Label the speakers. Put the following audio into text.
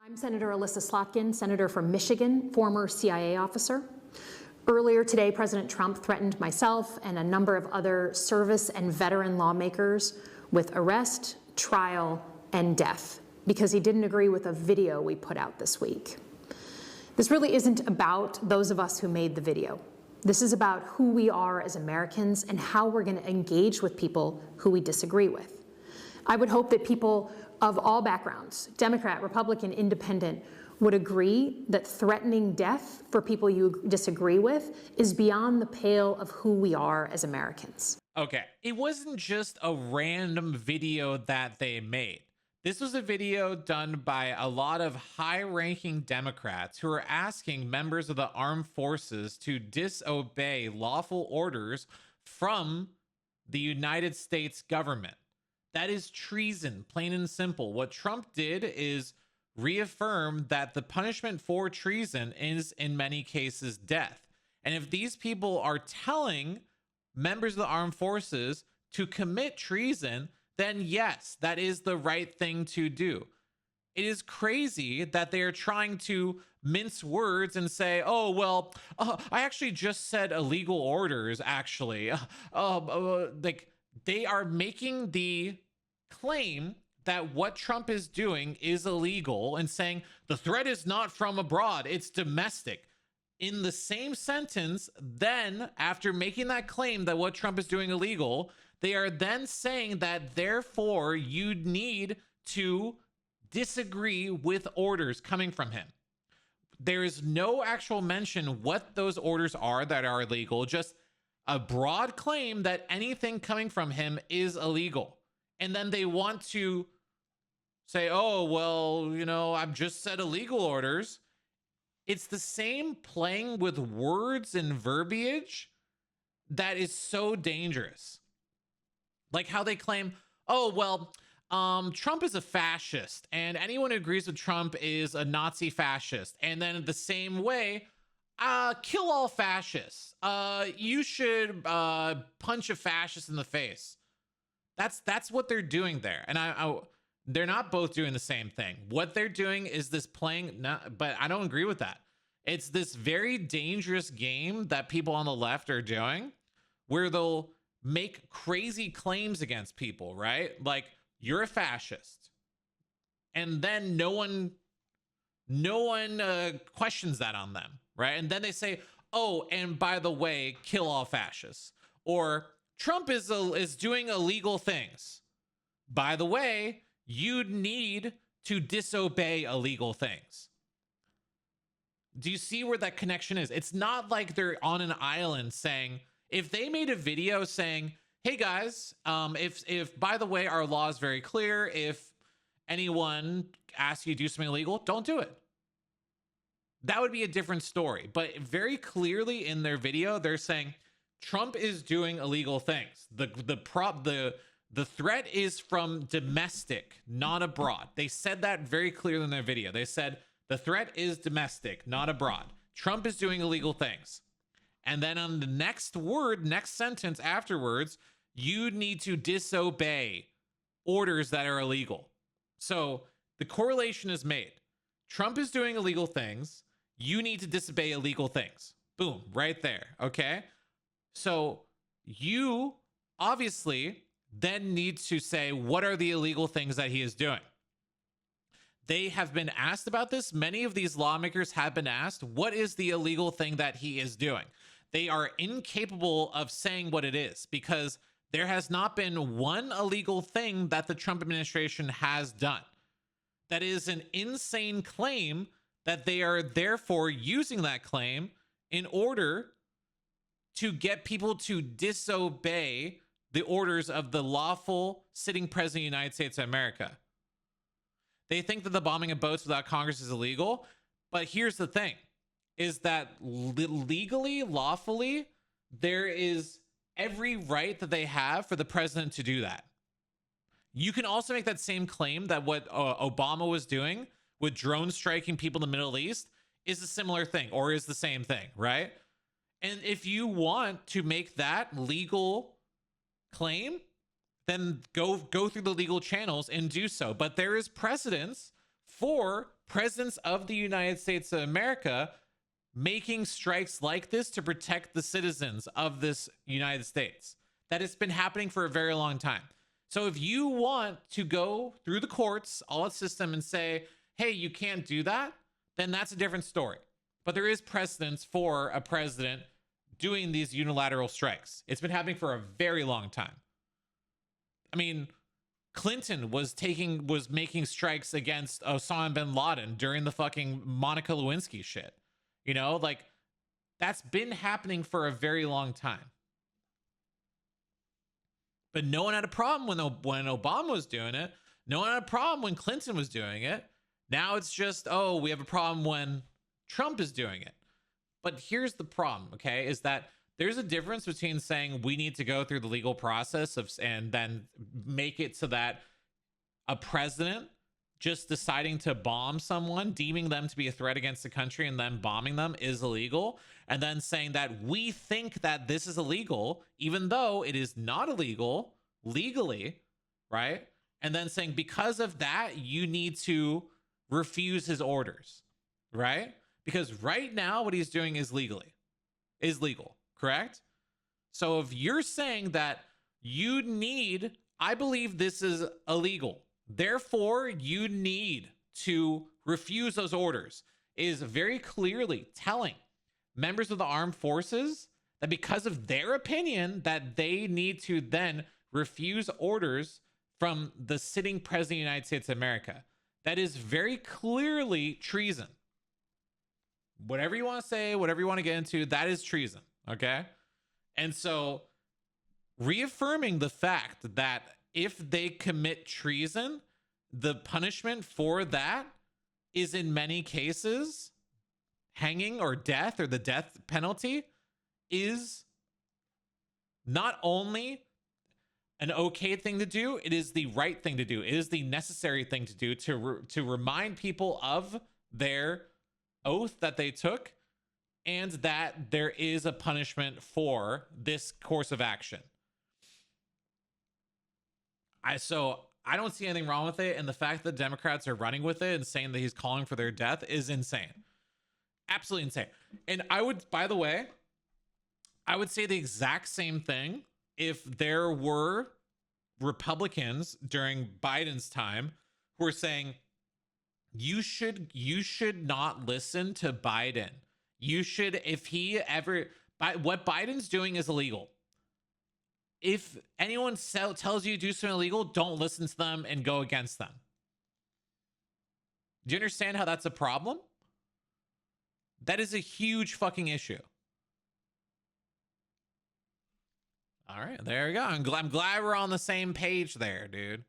Speaker 1: I'm Senator Alyssa Slotkin, Senator from Michigan, former CIA officer. Earlier today, President Trump threatened myself and a number of other service and veteran lawmakers with arrest, trial, and death because he didn't agree with a video we put out this week. This really isn't about those of us who made the video. This is about who we are as Americans and how we're going to engage with people who we disagree with. I would hope that people of all backgrounds, Democrat, Republican, Independent, would agree that threatening death for people you disagree with is beyond the pale of who we are as Americans.
Speaker 2: Okay, it wasn't just a random video that they made. This was a video done by a lot of high-ranking Democrats who are asking members of the armed forces to disobey lawful orders from the United States government. That is treason, plain and simple. What Trump did is reaffirm that the punishment for treason is, in many cases, death. And if these people are telling members of the armed forces to commit treason, then yes, that is the right thing to do. It is crazy that they are trying to mince words and say, oh, well, I actually just said illegal orders, actually. Like, they are making the claim that what Trump is doing is illegal and saying the threat is not from abroad, it's domestic. In the same sentence, then after making that claim that what Trump is doing illegal, they are then saying that therefore you need to disagree with orders coming from him. There is no actual mention what those orders are that are illegal, just a broad claim that anything coming from him is illegal. And then they want to say, oh, well, you know, I've just said illegal orders. It's the same playing with words and verbiage that is so dangerous. Like how they claim, oh, well, Trump is a fascist and anyone who agrees with Trump is a Nazi fascist. And then the same way, kill all fascists. You should punch a fascist in the face. That's what they're doing there. And they're not both doing the same thing. What they're doing is this playing, but I don't agree with that. It's this very dangerous game that people on the left are doing where they'll make crazy claims against people, right? Like, you're a fascist. And then no one questions that on them, right? And then they say, oh, and by the way, kill all fascists. Or Trump is doing illegal things. By the way, you need to disobey illegal things. Do you see where that connection is? It's not like they're on an island saying, if they made a video saying, hey guys, if by the way, our law is very clear, if anyone asks you to do something illegal, don't do it. That would be a different story. But very clearly in their video, they're saying Trump is doing illegal things. The threat is from domestic, not abroad. They said that very clearly in their video. They said the threat is domestic, not abroad. Trump is doing illegal things. And then on the next sentence afterwards, you need to disobey orders that are illegal. So the correlation is made. Trump is doing illegal things. You need to disobey illegal things. Boom, right there, okay? So you obviously then need to say, what are the illegal things that he is doing? They have been asked about this. Many of these lawmakers have been asked, what is the illegal thing that he is doing? They are incapable of saying what it is because there has not been one illegal thing that the Trump administration has done. That is an insane claim that they are therefore using that claim in order to get people to disobey the orders of the lawful sitting president of the United States of America. They think that the bombing of boats without Congress is illegal, but here's the thing, is that legally, lawfully, there is every right that they have for the president to do that. You can also make that same claim that what Obama was doing with drone striking people in the Middle East is a similar thing or is the same thing, right? And if you want to make that legal claim, then go through the legal channels and do so. But there is precedence for presidents of the United States of America making strikes like this to protect the citizens of this United States. That it's been happening for a very long time. So if you want to go through the courts, all its system, and say, hey, you can't do that, then that's a different story. But there is precedence for a president doing these unilateral strikes. It's been happening for a very long time. I mean, Clinton was making strikes against Osama bin Laden during the fucking Monica Lewinsky shit. You know, like, that's been happening for a very long time. But no one had a problem when Obama was doing it. No one had a problem when Clinton was doing it. Now it's just, oh, we have a problem when Trump is doing it. But here's the problem, okay, is that there's a difference between saying we need to go through the legal process and then make it so that a president just deciding to bomb someone, deeming them to be a threat against the country, and then bombing them is illegal, and then saying that we think that this is illegal, even though it is not illegal legally, right? And then saying because of that, you need to refuse his orders, right? Because right now what he's doing is legal, correct? So if you're saying that you need, I believe this is illegal, therefore you need to refuse those orders, is very clearly telling members of the armed forces that because of their opinion that they need to then refuse orders from the sitting president of the United States of America. That is very clearly treason. Whatever you want to say, whatever you want to get into, that is treason, okay? And so reaffirming the fact that if they commit treason, the punishment for that is in many cases hanging or death, or the death penalty, is not only an okay thing to do, it is the right thing to do. It is the necessary thing to do to remind people of their oath that they took, and that there is a punishment for this course of action. So I don't see anything wrong with it, and the fact that Democrats are running with it and saying that he's calling for their death is insane. Absolutely insane. And I would, by the way, I would say the exact same thing if there were Republicans during Biden's time who were saying, you should not listen to Biden. You should, if he ever, what Biden's doing is illegal. If anyone tells you to do something illegal, don't listen to them and go against them. Do you understand how that's a problem? That is a huge fucking issue. All right, there we go. I'm glad we're on the same page there, dude.